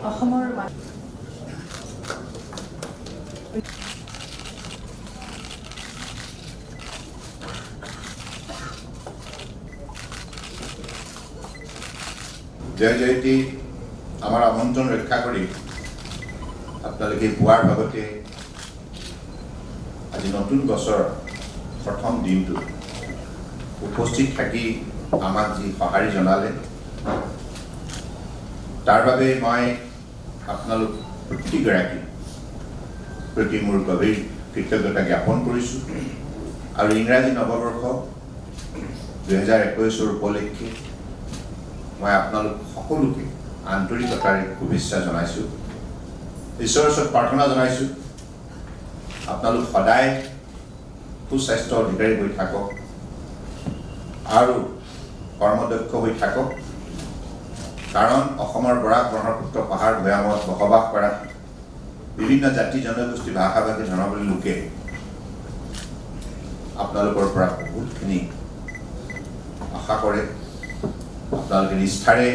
অসমৰ জয় জয়তী আমাৰ আমন্ত্ৰণ ৰক্ষা কৰি আপোনালোকে পুৱাৰ ভাগতে আজি নতুন বছৰ প্ৰথম দিনটো উপস্থিত থাকি আমাক যি সঁহাৰি জনালে তাৰ বাবে মই আপোনালোক প্ৰতিগৰাকী প্ৰতি মোৰ গভীৰ কৃতজ্ঞতা জ্ঞাপন কৰিছোঁ আৰু ইংৰাজী নৱবৰ্ষ 2021 উপলক্ষে মই আপোনালোক সকলোকে আন্তৰিকতাৰে শুভেচ্ছা জনাইছোঁ ঈশ্বৰৰ ওচৰত প্ৰাৰ্থনা জনাইছোঁ আপোনালোক সদায় সুস্বাস্থ্য অধিকাৰী হৈ থাকক আৰু কৰ্মদক্ষ হৈ থাকক কাৰণ অসমৰ বৰাক ব্ৰহ্মপুত্ৰ পাহাৰ ভৈয়ামত বসবাস কৰা বিভিন্ন জাতি জনগোষ্ঠী ভাষা-ভাষী ধৰ্মাৱলম্বী লোকে আপোনালোকৰ পৰা বহুতখিনি আশা কৰে আপোনালোকে নিষ্ঠাৰে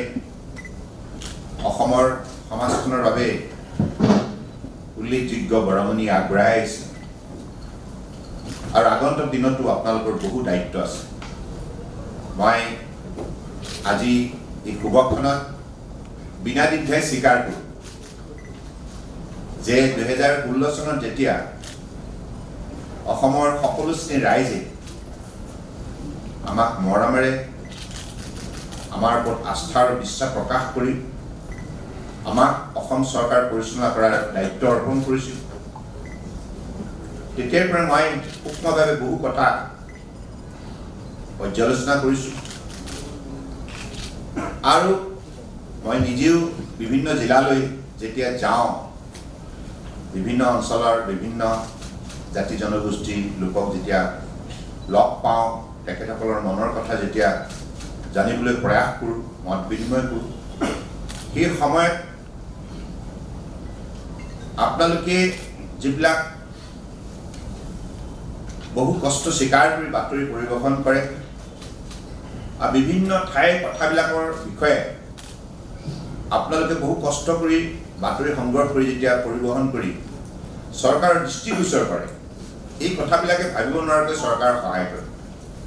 অসমৰ সমাজখনৰ বাবে উল্লেখযোগ্য বৰঙণি আগবঢ়াই আহিছে আৰু আগন্তুক দিনতো আপোনালোকৰ বহু দায়িত্ব আছে মই আজি এই শুভক্ষণত বিনা দ্বিধাই স্বীকাৰ কৰোঁ যে 2016 চনত যেতিয়া অসমৰ সকলো শ্ৰেণীৰ ৰাইজে আমাক মৰমেৰে আমাৰ ওপৰত আস্থা আৰু বিশ্বাস প্ৰকাশ কৰি আমাক অসম চৰকাৰ পৰিচালনা কৰাৰ দায়িত্ব অৰ্পণ কৰিছিল তেতিয়াৰ পৰা মই সূক্ষ্মভাৱে বহু কথা পৰ্যালোচনা কৰিছোঁ আৰু মই নিজেও বিভিন্ন জিলালৈ যেতিয়া যাওঁ বিভিন্ন অঞ্চলৰ বিভিন্ন জাতি জনগোষ্ঠীৰ লোকক যেতিয়া লগ পাওঁ তেখেতসকলৰ মনৰ কথা যেতিয়া জানিবলৈ প্ৰয়াস কৰোঁ মত বিনিময় কৰোঁ সেই সময়ত আপোনালোকে যিবিলাক বহু কষ্ট স্বীকাৰ কৰি বাতৰি পৰিৱেশন কৰে আৰু বিভিন্ন ঠাইৰ কথাবিলাকৰ বিষয়ে আপোনালোকে বহু কষ্ট কৰি বাতৰি সংগ্ৰহ কৰি যেতিয়া পৰিৱেশন কৰি চৰকাৰৰ দৃষ্টিগোচৰ কৰে এই কথাবিলাকে ভাবিব নোৱাৰাকৈ চৰকাৰৰ সহায় কৰে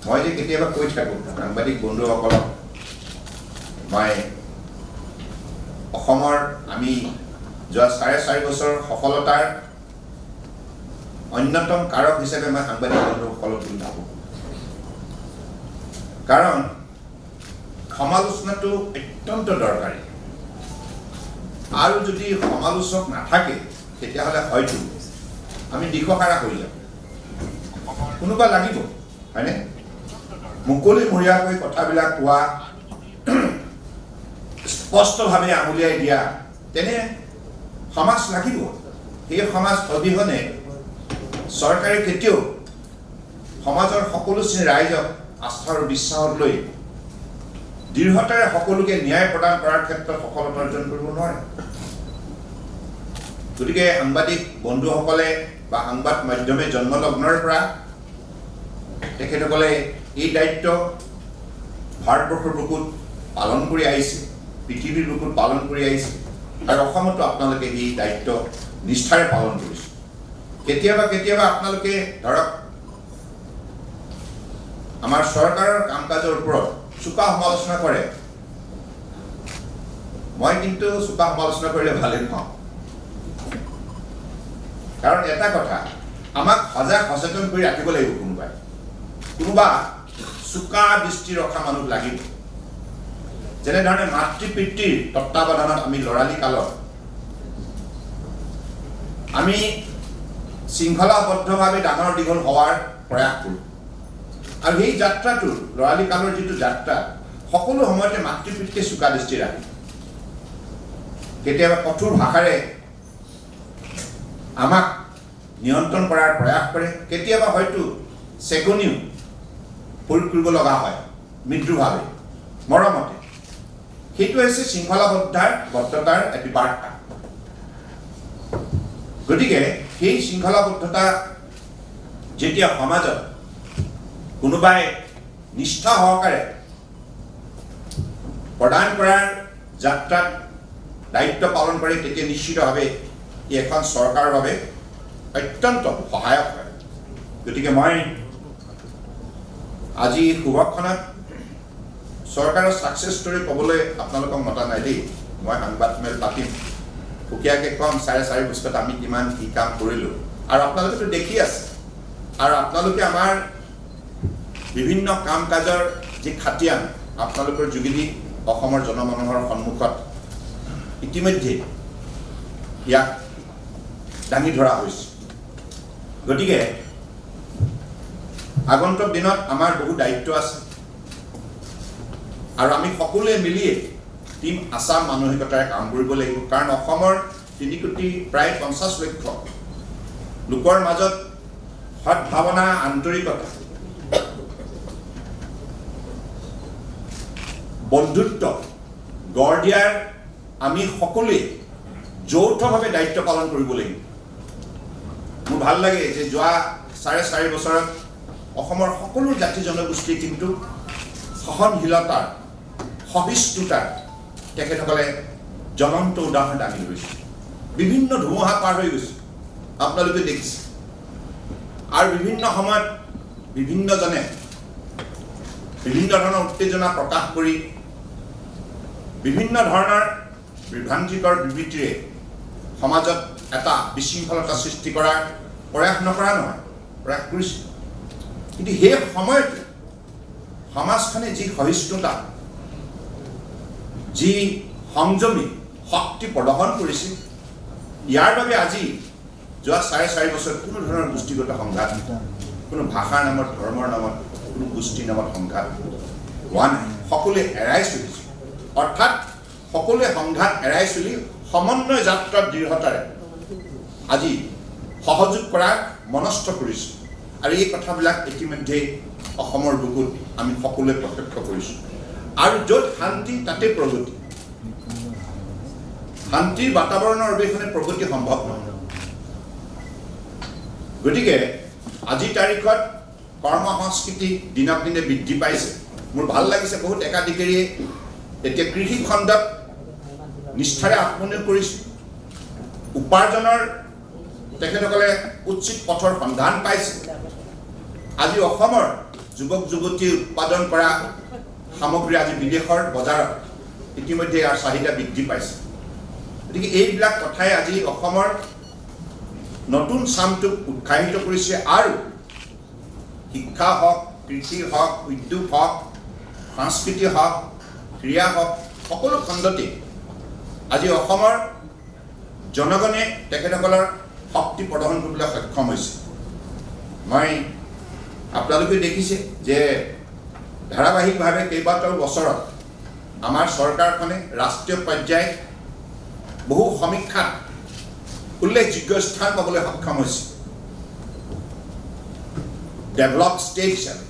মই যে কেতিয়াবা কৈ থাকোঁ সাংবাদিক বন্ধুসকলক মই অসমৰ আমি যোৱা 4.5 বছৰ সফলতাৰ অন্যতম কাৰক হিচাপে মই সাংবাদিক বন্ধুসকলক বুলি ভাবোঁ কাৰণ সমালোচনাটো অত্যন্ত দৰকাৰী আৰু যদি সমালোচক নাথাকে তেতিয়াহ'লে হয়তো আমি দিশহাৰা হৈ যাম কোনোবা লাগিব হয়নে মুকলিমূৰীয়াকৈ কথাবিলাক কোৱা স্পষ্টভাৱে আঙুলিয়াই দিয়া তেনে সমাজ লাগিব সেই সমাজ অবিহনে চৰকাৰে কেতিয়াও সমাজৰ সকলো শ্ৰেণীৰ ৰাইজক আস্থা আৰু বিশ্বাসত লৈ দৃঢ়তাৰে সকলোকে ন্যায় প্ৰদান কৰাৰ ক্ষেত্ৰত সফলতা অৰ্জন কৰিব নোৱাৰে গতিকে সাংবাদিক বন্ধুসকলে বা সংবাদ মাধ্যমে জন্মলগ্নৰ পৰা তেখেতসকলে এই দায়িত্ব ভাৰতবৰ্ষৰ বুকুত পালন কৰি আহিছে পৃথিৱীৰ বুকুত পালন কৰি আহিছে আৰু অসমতো আপোনালোকে এই দায়িত্ব নিষ্ঠাৰে পালন কৰিছে কেতিয়াবা কেতিয়াবা আপোনালোকে ধৰক আমাৰ চৰকাৰৰ কাম কাজৰ ওপৰত চোকা সমালোচনা কৰে মই কিন্তু চোকা সমালোচনা কৰিলে ভালেই পাওঁ কাৰণ এটা কথা আমাক সজাগ সচেতন কৰি ৰাখিব লাগিব কোনোবা চোকা দৃষ্টি ৰখা মানুহ লাগিব যেনেধৰণে মাতৃ পিতৃৰ তত্বাৱধানত আমি ল'ৰালি কালত আমি শৃংখলাবদ্ধভাৱে ডাঙৰ দীঘল হোৱাৰ প্ৰয়াস কৰোঁ আৰু সেই যাত্ৰাটো ল'ৰালি কালৰ যিটো যাত্ৰা সকলো সময়তে মাতৃ পিতৃয়ে চোকা দৃষ্টি ৰাখে কেতিয়াবা কঠোৰ ভাষাৰে আমাক নিয়ন্ত্ৰণ কৰাৰ প্ৰয়াস কৰে কেতিয়াবা হয়তো চেকনিও প্ৰয়োগ কৰিব লগা হয় মৃদুভাৱে মৰমতে সেইটো হৈছে শৃংখলাবদ্ধতাৰ এটি বাৰ্তা গতিকে সেই শৃংখলাবদ্ধতা যেতিয়া সমাজত কোনোবাই নিষ্ঠা সহকাৰে প্ৰদান কৰাৰ যাত্ৰাত দায়িত্ব পালন কৰে তেতিয়া নিশ্চিতভাৱে ই এখন চৰকাৰৰ বাবে অত্যন্ত সহায়ক হয়। গতিকে মই আজি শুভক্ষণত চৰকাৰৰ ছাকচেছ ষ্টৰী ক'বলৈ আপোনালোকক মতা নাই দেই। মই সংবাদ মেল পাতিম, সুকীয়াকৈ ক'ম 4.5 বছৰত আমি কিমান কি কাম কৰিলোঁ, আৰু আপোনালোকেতো দেখি আছে। আৰু আপোনালোকে আমাৰ বিভিন্ন কাম কাজৰ যি খাটিয়ান আপোনালোকৰ যোগেদি অসমৰ জনমানুহৰ সন্মুখত ইতিমধ্যে ইয়াক দাঙি ধৰা হৈছে। গতিকে আগন্তুক দিনত আমাৰ বহু দায়িত্ব আছে, আৰু আমি সকলোৱে মিলিয়ে টিম আছাম মানসিকতাৰে কাম কৰিব লাগিব। কাৰণ অসমৰ 3 কোটি প্ৰায় 50 লক্ষ লোকৰ মাজত সদ্ভাৱনা, আন্তৰিকতা, বন্ধুত্ব গঢ় দিয়াৰ আমি সকলোৱে যৌথভাৱে দায়িত্ব পালন কৰিব লাগিব। মোৰ ভাল লাগে যে যোৱা 4.5 বছৰত অসমৰ সকলো জাতি জনগোষ্ঠী কিন্তু সহনশীলতাৰ, সহিষ্ণুতাৰ তেখেতসকলে জ্বলন্ত উদাহৰণ দাঙি ধৰিছে। বিভিন্ন ধুমুহা পাৰ হৈ গৈছে, আপোনালোকে দেখিছে। আৰু বিভিন্ন সময়ত বিভিন্নজনে বিভিন্ন ধৰণৰ উত্তেজনা প্ৰকাশ কৰি বিভিন্ন ধৰণৰ বিভ্ৰান্তিকৰ বিবৃতিৰে সমাজত এটা বিশৃংখলতা সৃষ্টি কৰাৰ প্ৰয়াস নকৰা নহয়, প্ৰয়াস কৰিছে। কিন্তু সেই সময়ত সমাজখনে যি সহিষ্ণুতা, যি সংযমী শক্তি প্ৰদৰ্শন কৰিছে, ইয়াৰ বাবে আজি যোৱা 4.5 বছৰত কোনো ধৰণৰ গোষ্ঠীগত সংঘাত, কোনো ভাষাৰ নামত, ধৰ্মৰ নামত, কোনো গোষ্ঠীৰ নামত সংঘাত হোৱা নাই। সকলোৱে এৰাই চলিছে, অৰ্থাৎ সকলোৱে সংঘাত এৰাই চলি সমন্বয় যাত্ৰাৰ দৃঢ়তাৰে আজি সহযোগ কৰাৰ মনস্থ কৰিছে। আৰু এই কথাবিলাক ইতিমধ্যে অসমৰ বুকুত আমি সকলোৱে প্ৰত্যক্ষ কৰিছোঁ। আৰু য'ত শান্তি তাতে প্ৰগতি, শান্তিৰ বাতাবৰণৰ অবিহনে প্ৰগতি সম্ভৱ নহয়। গতিকে আজিৰ তাৰিখত কৰ্ম সংস্কৃতি দিনক দিনে বৃদ্ধি পাইছে। মোৰ ভাল লাগিছে, বহুত একাধিকাৰীয়ে এতিয়া কৃষি খণ্ডত নিষ্ঠাৰে আত্মনিয়োগ কৰিছে। উপাৰ্জনৰ তেখেতসকলে উচিত পথৰ সন্ধান পাইছে। আজি অসমৰ যুৱক যুৱতীয়ে উৎপাদন কৰা সামগ্ৰী আজি বিদেশৰ বজাৰত ইতিমধ্যে ইয়াৰ চাহিদা বৃদ্ধি পাইছে। গতিকে এইবিলাক কথাই আজি অসমৰ নতুন চামটোক উৎসাহিত কৰিছে। আৰু শিক্ষা হওক, কৃষি হওক, উদ্যোগ হওক, সংস্কৃতি হওক, ক্ৰীড়া হওক, সকলো খণ্ডতে আজি অসমৰ জনগণে তেখেতসকলৰ শক্তি প্ৰদৰ্শন কৰিবলৈ সক্ষম হৈছে। মই আপোনালোকে দেখিছে যে ধাৰাবাহিকভাৱে কেইবাটাও বছৰত আমাৰ চৰকাৰখনে ৰাষ্ট্ৰীয় পৰ্যায়ত বহু সমীক্ষাত উল্লেখযোগ্য স্থান পাবলৈ সক্ষম হৈছে। ডেভেলপ ষ্টেট হিচাপে,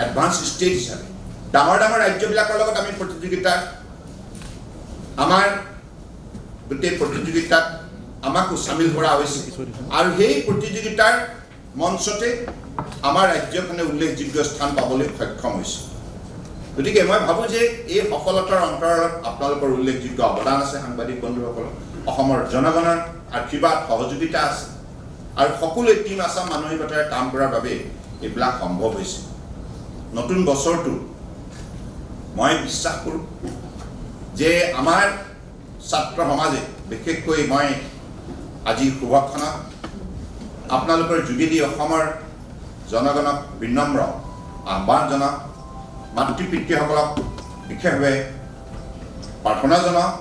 এডভান্স ষ্টেট হিচাপে ডাঙৰ ডাঙৰ ৰাজ্যবিলাকৰ লগত আমি প্ৰতিযোগিতা, আমাৰ গোটেই প্ৰতিযোগিতাত আমাকো চামিল কৰা হৈছে। আৰু সেই প্ৰতিযোগিতাৰ মঞ্চতে আমাৰ ৰাজ্যখনে উল্লেখযোগ্য স্থান পাবলৈ সক্ষম হৈছে। গতিকে মই ভাবোঁ যে এই সফলতাৰ অন্তৰালত আপোনালোকৰ উল্লেখযোগ্য অৱদান আছে। সাংবাদিক বন্ধুসকলৰ, অসমৰ জনগণৰ আশীৰ্বাদ, সহযোগিতা আছে। আৰু সকলোৱে টিম আছাম মানসিকতাৰে কাম কৰাৰ বাবে এইবিলাক সম্ভৱ হৈছে। নতুন বছৰটো মই বিশ্বাস কৰোঁ যে আমাৰ ছাত্ৰ সমাজে, বিশেষকৈ মই আজি শুভক্ষণত আপোনালোকৰ যোগেদি অসমৰ জনগণক বিনম্ৰ আহ্বান জনাওঁ, মাতৃ পিতৃসকলক বিশেষভাৱে প্ৰাৰ্থনা জনাওঁ,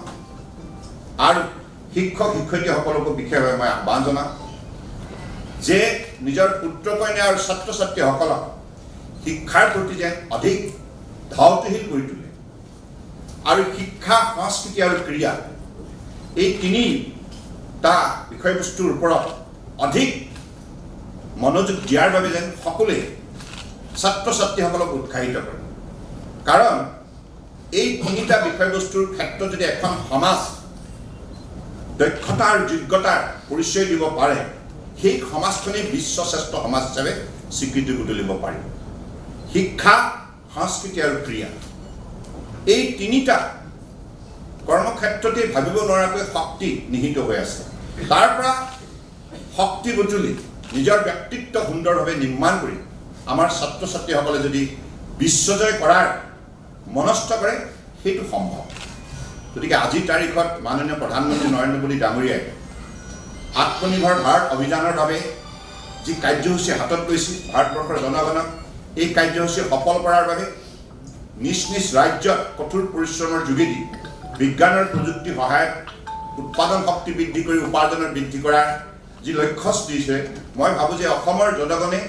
আৰু শিক্ষক শিক্ষয়িত্ৰীসকলকো বিশেষভাৱে মই আহ্বান জনাওঁ যে নিজৰ পুত্ৰ কন্যা আৰু ছাত্ৰ ছাত্ৰীসকলক শিক্ষাৰ প্ৰতি যেন অধিক ধাউতিশীল কৰি তোলে। আৰু শিক্ষা, সংস্কৃতি আৰু ক্ৰীড়া এই তিনিটা বিষয়বস্তুৰ ওপৰত অধিক মনোযোগ দিয়াৰ বাবে যেন সকলোৱে ছাত্ৰ ছাত্ৰীসকলক উৎসাহিত কৰে। কাৰণ এই তিনিটা বিষয়বস্তুৰ ক্ষেত্ৰত যদি এখন সমাজ দক্ষতা আৰু যোগ্যতাৰ পৰিচয় দিব পাৰে, সেই সমাজখনেই বিশ্বশ্ৰেষ্ঠ সমাজ হিচাপে স্বীকৃতি তুলিব পাৰিব। শিক্ষা, সংস্কৃতি আৰু ক্ৰীড়া এই তিনিটা কৰ্মক্ষেত্ৰতে ভাবিব নোৱাৰাকৈ শক্তি নিহিত হৈ আছে। তাৰ পৰা শক্তি বুটুলি নিজৰ ব্যক্তিত্ব সুন্দৰভাৱে নিৰ্মাণ কৰি আমাৰ ছাত্ৰ ছাত্ৰীসকলে যদি বিশ্বজয় কৰাৰ মনস্থ কৰে সেইটো সম্ভৱ। গতিকে আজিৰ তাৰিখত মাননীয় প্ৰধানমন্ত্ৰী নৰেন্দ্ৰ মোদী ডাঙৰীয়াই আত্মনিৰ্ভৰ ভাৰত অভিযানৰ বাবে যি কাৰ্যসূচী হাতত লৈছে ভাৰতবৰ্ষৰ জনগণক এই কাৰ্যসূচী সফল কৰাৰ বাবে নিজ নিজ ৰাজ্যত কঠোৰ পৰিশ্ৰমৰ যোগেদি বিজ্ঞানৰ প্ৰযুক্তি সহায়ত উৎপাদন শক্তি বৃদ্ধি কৰি উপাৰ্জনৰ বৃদ্ধি কৰাৰ যি লক্ষ্য দিছে, মই ভাবোঁ যে অসমৰ জনগণে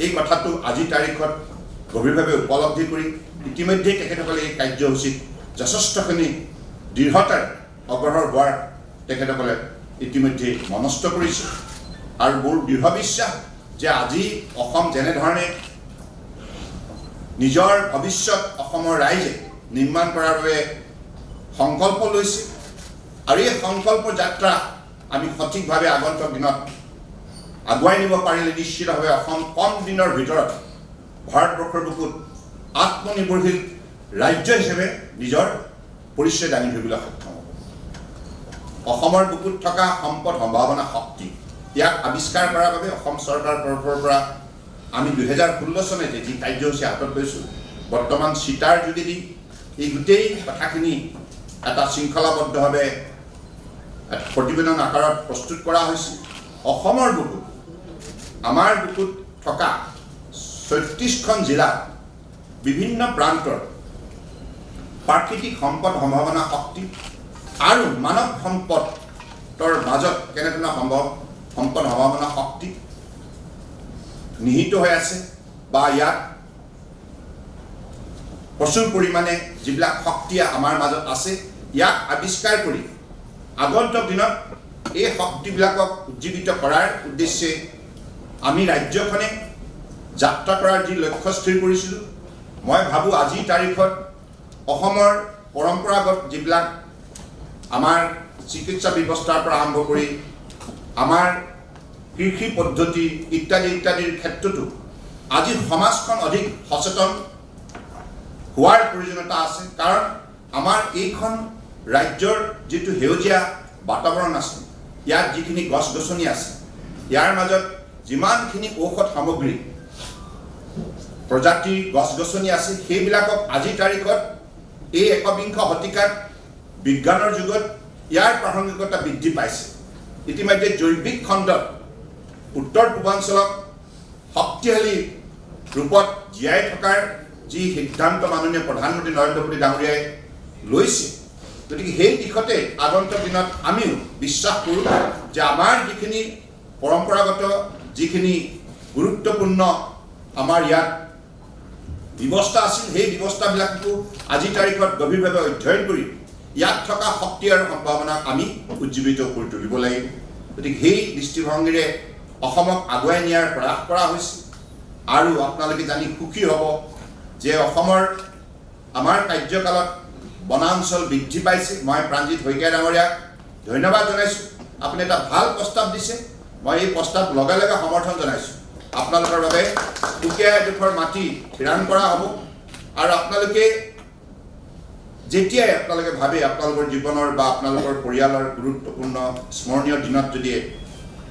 এই কথাটো আজিৰ তাৰিখত গভীৰভাৱে উপলব্ধি কৰি ইতিমধ্যেই তেখেতসকলে এই কাৰ্যসূচীত যথেষ্টখিনি দৃঢ়তাৰে অগ্ৰসৰ হোৱাৰ তেখেতসকলে ইতিমধ্যে মনস্থ কৰিছে। আৰু মোৰ দৃঢ় বিশ্বাস যে আজি অসম যেনেধৰণে নিজৰ ভৱিষ্যত অসমৰ ৰাইজে নিৰ্মাণ কৰাৰ বাবে সংকল্প লৈছে আৰু এই সংকল্প যাত্ৰা আমি সঠিকভাৱে আগন্তুক দিনত আগুৱাই নিব পাৰিলে নিশ্চিতভাৱে অসম কম দিনৰ ভিতৰত ভাৰতবৰ্ষৰ বুকুত আত্মনিৰ্ভৰশীল ৰাজ্য হিচাপে নিজৰ পৰিচয় দাঙি ধৰিবলৈ সক্ষম হ'ব। অসমৰ বুকুত থকা সম্পদ সম্ভাৱনা শক্তি ইয়াক আৱিষ্কাৰ কৰাৰ বাবে অসম চৰকাৰৰ তৰফৰ পৰা আমি 2016 চনতে যি কাৰ্যসূচী হাতত লৈছোঁ, বৰ্তমান চিটাৰ যোগেদি এই গোটেই কথাখিনি এটা শৃংখলাবদ্ধভাৱে প্ৰতিবেদন আকাৰত প্ৰস্তুত কৰা হৈছে। অসমৰ বুকুত আমাৰ বুকুত থকা 36খন জিলা বিভিন্ন প্ৰান্তৰ প্ৰাকৃতিক সম্পদ সম্ভাৱনা শক্তি আৰু মানৱ সম্পদৰ মাজত কেনেধৰণৰ সম্পদ সম্ভাৱনা শক্তি নিহিত হৈ আছে বা ইয়াত প্ৰচুৰ পৰিমাণে যিবিলাক শক্তি আমাৰ মাজত আছে ইয়াক আৱিষ্কাৰ কৰি আগন্তুক দিনত এই শক্তিবিলাকক উজ্জীৱিত কৰাৰ উদ্দেশ্যে আমি ৰাজ্যখনে যাত্ৰা কৰাৰ যি লক্ষ্য স্থিৰ কৰিছিলোঁ, মই ভাবোঁ আজিৰ তাৰিখত অসমৰ পৰম্পৰাগত যিবিলাক আমাৰ চিকিৎসা ব্যৱস্থাৰ পৰা আৰম্ভ কৰি আমাৰ কৃষি পদ্ধতি ইত্যাদিৰ ক্ষেত্ৰতো আজি সমাজখন অধিক সচেতন হোৱাৰ প্ৰয়োজনীয়তা আছে। কাৰণ আমাৰ এইখন ৰাজ্যৰ যিটো সেউজীয়া বাতাবৰণ আছে, ইয়াত যিখিনি গছ গছনি আছে, ইয়াৰ মাজত যিমানখিনি ঔষধ সামগ্ৰী প্ৰজাতিৰ গছ গছনি আছে সেইবিলাকক আজিৰ তাৰিখত এই একবিংশ শতিকাত বিজ্ঞানৰ যুগত ইয়াৰ প্ৰাসংগিকতা বৃদ্ধি পাইছে। ইতিমধ্যে জৈৱিক খণ্ডত উত্তৰ পূৰ্বাঞ্চলক শক্তিশালী ৰূপত জীয়াই থকাৰ যি সিদ্ধান্ত মাননীয় প্ৰধানমন্ত্ৰী নৰেন্দ্ৰ মোদী ডাঙৰীয়াই লৈছে, গতিকে সেই দিশতে আগন্তুক দিনত আমিও বিশ্বাস কৰোঁ যে আমাৰ যিখিনি পৰম্পৰাগত যিখিনি গুৰুত্বপূৰ্ণ আমাৰ ইয়াত ব্যৱস্থা আছিল সেই ব্যৱস্থাবিলাকো আজিৰ তাৰিখত গভীৰভাৱে অধ্যয়ন কৰি ইয়াত থকা শক্তি আৰু সম্ভাৱনাক আমি উজ্জীৱিত কৰি তুলিব লাগিব। গতিকে সেই দৃষ্টিভংগীৰে অসমক আগুৱাই নিয়াৰ প্ৰয়াস কৰা হৈছে। আৰু আপোনালোকে জানি সুখী হ'ব যে অসমৰ আমাৰ কাৰ্যকালত বনাঞ্চল বৃদ্ধি পাইছে। মই প্ৰাণজিৎ শইকীয়া ডাঙৰীয়াক ধন্যবাদ জনাইছোঁ। আপুনি এটা ভাল প্ৰস্তাৱ দিছে, মই এই প্ৰস্তাৱ লগে লগে সমৰ্থন জনাইছোঁ। আপোনালোকৰ বাবে সুকীয়া এডোখৰ মাটি থিৰাং কৰা হ'ব আৰু আপোনালোকে যেতিয়াই আপোনালোকে ভাবে আপোনালোকৰ জীৱনৰ বা আপোনালোকৰ পৰিয়ালৰ গুৰুত্বপূৰ্ণ স্মৰণীয় দিনত যদি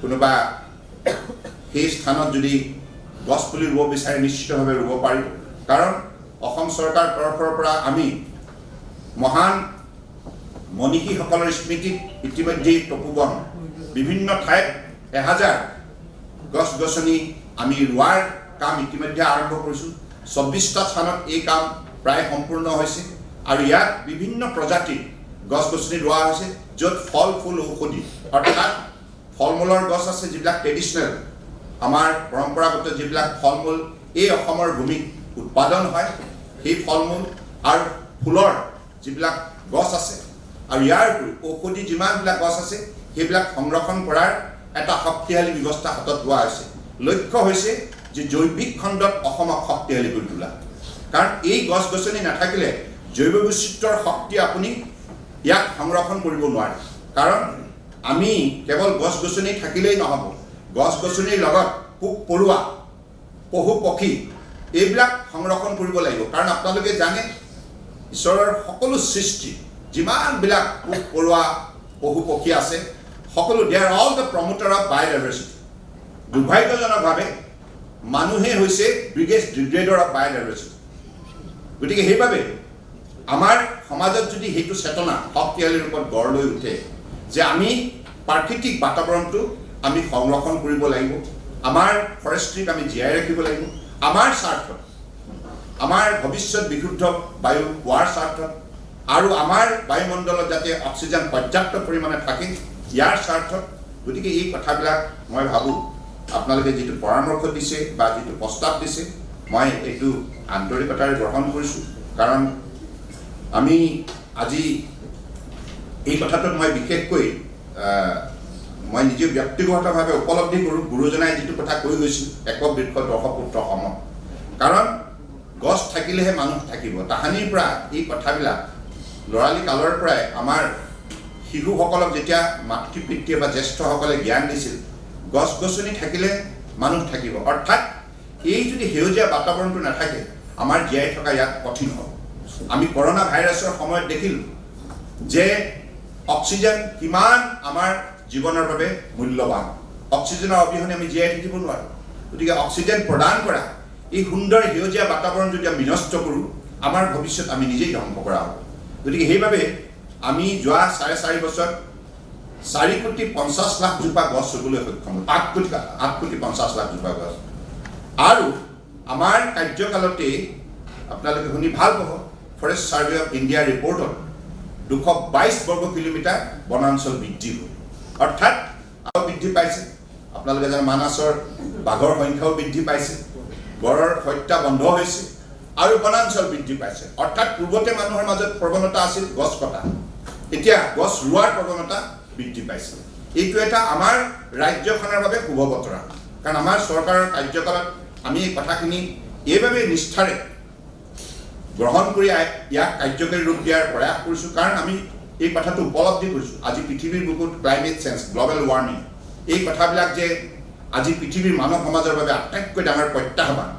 কোনোবা সেই স্থানত যদি গছ পুলি ৰুব বিচাৰে নিশ্চিতভাৱে ৰুব পাৰিব। কাৰণ অসম চৰকাৰৰ তৰফৰ পৰা আমি মহান মনীষীসকলৰ স্মৃতিত ইতিমধ্যেই তপোবন বিভিন্ন ঠাইত 1000 গছ গছনি আমি ৰোৱাৰ কাম ইতিমধ্যে আৰম্ভ কৰিছোঁ। 24টা স্থানত এই কাম প্ৰায় সম্পূৰ্ণ হৈছে আৰু ইয়াত বিভিন্ন প্ৰজাতিৰ গছ গছনি ৰোৱা হৈছে, য'ত ফল ফুল ঔষধি অৰ্থাৎ ফল মূলৰ গছ আছে যিবিলাক ট্ৰেডিশ্যনেল আমাৰ পৰম্পৰাগত যিবিলাক ফল মূল এই অসমৰ ভূমিত উৎপাদন হয়, সেই ফল মূল আৰু ফুলৰ যিবিলাক গছ আছে আৰু ইয়াৰ ঔষধি যিমানবিলাক গছ আছে সেইবিলাক সংৰক্ষণ কৰাৰ এটা শক্তিশালী ব্যৱস্থা হাতত লোৱা হৈছে। লক্ষ্য হৈছে যে জৈৱিক খণ্ডত অসমক শক্তিশালী কৰি তোলা। কাৰণ এই গছ গছনি নাথাকিলে জৈৱ বৈচিত্ৰ্যৰ শক্তি আপুনি ইয়াক সংৰক্ষণ কৰিব নোৱাৰে। কাৰণ আমি কেৱল গছ গছনি থাকিলেই নহ'ব, গছ গছনিৰ লগত পোক পৰুৱা পশু পক্ষী এইবিলাক সংৰক্ষণ কৰিব লাগিব। কাৰণ আপোনালোকে জানে ঈশ্বৰৰ সকলো সৃষ্টি যিমানবিলাক পোক পৰুৱা পশু পক্ষী আছে সকলো they are all the promoter of biodiversity দুৰ্ভাগ্যজনকভাৱে মানুহে হৈছে বিগেষ্ট ডিগ্ৰেডৰ অফ বায়'ডাইভাৰ্চিটি গতিকে সেইবাবে আমাৰ সমাজত যদি সেইটো চেতনা শক্তিশালী ৰূপত গঢ় লৈ উঠে যে আমি প্ৰাকৃতিক বাতাবৰণটো আমি সংৰক্ষণ কৰিব লাগিব আমাৰ ফৰেষ্ট্ৰিক আমি জীয়াই ৰাখিব লাগিব আমাৰ স্বাৰ্থত আমাৰ ভৱিষ্যত বিশুদ্ধ বায়ু পোৱাৰ স্বাৰ্থত আৰু আমাৰ বায়ুমণ্ডলত যাতে অক্সিজেন পৰ্যাপ্ত পৰিমাণে থাকে ইয়াৰ স্বাৰ্থত গতিকে এই কথাবিলাক মই ভাবোঁ আপোনালোকে যিটো পৰামৰ্শ দিছে বা যিটো প্ৰস্তাৱ দিছে মই এইটো আন্তৰিকতাৰে গ্ৰহণ কৰিছোঁ কাৰণ আমি আজি এই কথাটোত মই বিশেষকৈ মই নিজে ব্যক্তিগতভাৱে উপলব্ধি কৰোঁ গুৰুজনাই যিটো কথা কৈ গৈছিল একবৃক্ষ দশপুত্ৰ সম কাৰণ গছ থাকিলেহে মানুহ থাকিব তাহানিৰ পৰা এই কথাবিলাক ল'ৰালি কালৰ পৰাই আমাৰ শিশুসকলক যেতিয়া মাতৃ পিতৃয়ে বা জ্যেষ্ঠসকলে জ্ঞান দিছিল গছ গছনি থাকিলে মানুহ থাকিব অৰ্থাৎ এই যদি সেউজীয়া বাতাবৰণটো নাথাকে আমাৰ জীয়াই থকা ইয়াত কঠিন হ'ব আমি কৰোনা ভাইৰাছৰ সময়ত দেখিলোঁ যে অক্সিজেন কিমান আমাৰ জীৱনৰ বাবে মূল্যৱান অক্সিজেনৰ অবিহনে আমি জীয়াই থাকিব নোৱাৰোঁ গতিকে অক্সিজেন প্ৰদান কৰা এই সুন্দৰ সেউজীয়া বাতাবৰণ যদি আমি বিনষ্ট কৰোঁ আমাৰ ভৱিষ্যত আমি নিজেই ধ্বংস কৰা হ'ব গতিকে সেইবাবে আমি যোৱা 4.5 বছৰত 4,50,00,000 জোপা গছ ৰুবলৈ সক্ষম হ'লোঁ 8,50,00,000 জোপা গছ আৰু আমাৰ কাৰ্যকালতেই আপোনালোকে শুনি ভাল পাব ফৰেষ্ট ছাৰ্ভে অফ ইণ্ডিয়াৰ ৰিপৰ্টত 222 বৰ্গ কিলোমিটাৰ বনাঞ্চল বৃদ্ধি হ'ল অৰ্থাৎ আৰু বৃদ্ধি পাইছে আপোনালোকে জানে মানাসৰ বাঘৰ সংখ্যাও বৃদ্ধি পাইছে গড়ৰ হত্যা বন্ধ হৈছে আৰু বনাঞ্চল বৃদ্ধি পাইছে অৰ্থাৎ পূৰ্বতে মানুহৰ মাজত প্ৰৱণতা আছিল গছ কটা এতিয়া গছ ৰোৱাৰ প্ৰৱণতা বৃদ্ধি পাইছে এইটো এটা আমাৰ ৰাজ্যখনৰ বাবে শুভ বতৰা কাৰণ আমাৰ চৰকাৰৰ কাৰ্যকালত আমি এই কথাখিনি এইভাবে নিষ্ঠাৰে গ্ৰহণ কৰি ইয়াক কাৰ্যকৰী ৰূপ দিয়াৰ প্ৰয়াস কৰিছোঁ কাৰণ আমি এই কথাটো উপলব্ধি কৰিছোঁ আজি পৃথিৱীৰ বুকুত ক্লাইমেট চেঞ্জ গ্ল'বেল ৱাৰ্মিং এই কথাবিলাক যে আজি পৃথিৱীৰ মানৱ সমাজৰ বাবে আটাইতকৈ ডাঙৰ প্ৰত্যাহ্বান